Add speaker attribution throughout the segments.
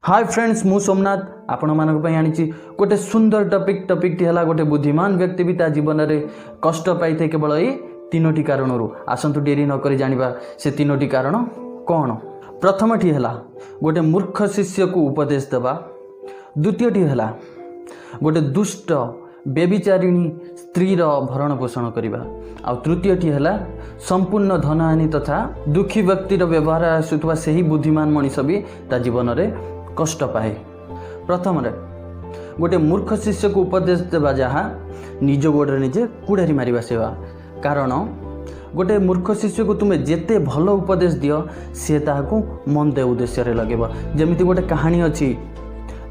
Speaker 1: Hi friends मु सोमनाथ आपण मानक पई आनिची गोटे सुंदर टॉपिक है गोटे बुद्धिमान व्यक्ति भी ता जीवन में कष्ट पाई थे केवल ये तीनोटी कारणरू आसंतु डेरी नक जानिबा से तीनोटी कारण कौन। प्रथमटी है गोटे मूर्ख शिष्य को उपदेश देवा, द्वितीयटी है गोटे दुष्ट बेबिचारिणी स्त्रीर भरण पोषण करवा, आ तृतीयटी है संपूर्ण धनहानि तथा दुखी व्यक्तिर व्यवहार आसुवा से ही बुद्धिमान मनीष भी ता जीवन में कष्ट पाए। प्रथम गोटे मूर्ख शिष्य को उपदेश देवा जहाँ निज गोड़े निजे कुड़ारी मारिबा सेवा। कारण गोटे मूर्ख शिष्य को तुम्हें जेते भल उपदेश दियो सी ताकू मंद उद्देश्य लगेब। जमिति गोटे कहानी अच्छी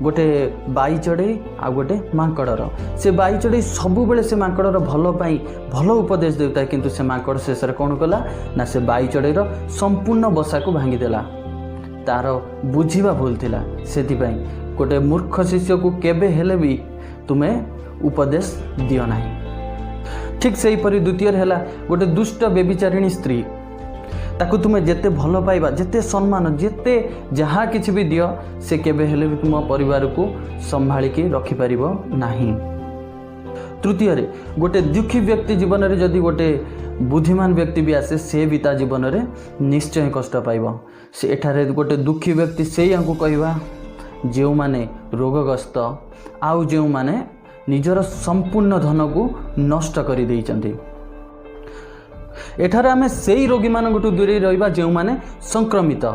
Speaker 1: गोटे बाई चढ़ई आ गोटे मांकड़र, से बाई चढ़ई सबु बेले से मांकड़र भल पाई भल उपदेश देता है, किंतु से मांकड़ शेष कौन कला ना से बाई चढ़ईर संपूर्ण बसा को भांगीदेला। तार बुझीबा भूल थिला, सेतिपाई गोटे मूर्ख शिष्य को केबे हेले भी तुम्हें उपदेश दियो नाही। ठीक से परि द्वितीय है गोटे दुष्ट बेबिचारिणी स्त्री, ताकू तुम्हें जेते भल पाइबा जेते सम्मान जेते जहाँ किछि भी दियो से केबे हेले भी तुम परिवार को संभालिकी रखि परिबो नाही। तृतीय गोटे दुखी व्यक्ति जीवन में जदि गोटे बुद्धिमान व्यक्ति भी आसे से भी ता जीवन में निश्चय कष्ट पाइब। से एठारे गोटे दुखी व्यक्ति से कहवा जो माने रोगग्रस्त आउ जो माने निजर संपूर्ण धन को नष्ट कर देइचंती। एठारे आमे सेई रोगी मानक दूरे रहिबा जो माने संक्रमित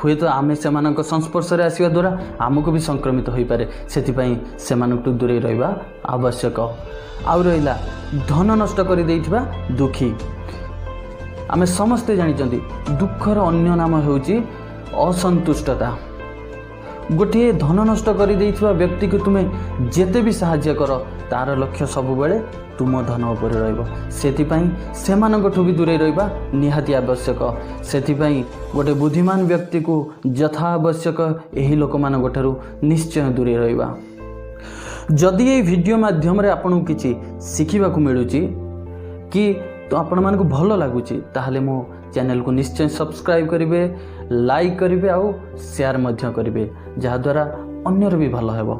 Speaker 1: हुए तो आमे सेमानक संस्पर्श रे आसीबा द्वारा आमको भी संक्रमित होई पारे, सेतिपई सेमानक दूरे रहिबा आवश्यक। आउ रहिला धन नष्ट कर देइथिबा दुखी। आमे समस्ते जानिचंती दुखर अन्य नाम होउची असंतुष्टता। गोटे धन नष्ट कर देइथिबा व्यक्ति को तुम्हें जेते भी सहाय्य कर तार लक्ष्य सब बेले तुम धन उपर रहिबो, सेतिपई सेमानकठु भी दूरे रहिबा निहाती आवश्यक। सेतिपई गोटे बुद्धिमान व्यक्ति को यथा आवश्यक एही लोक मानकठारु निश्चय दूरे रहिबा। जदि ये वीडियो माध्यम रे आपन किछि शिखिबा को मिलुची कि तो आपण मानकु भल लागुची ताहले मो चैनल को निश्चय सब्सक्राइब करिवे, लाइक करिवे, आउ शेयर मध्य करिवे, जहा द्वारा अन्यर भी भल हेबो।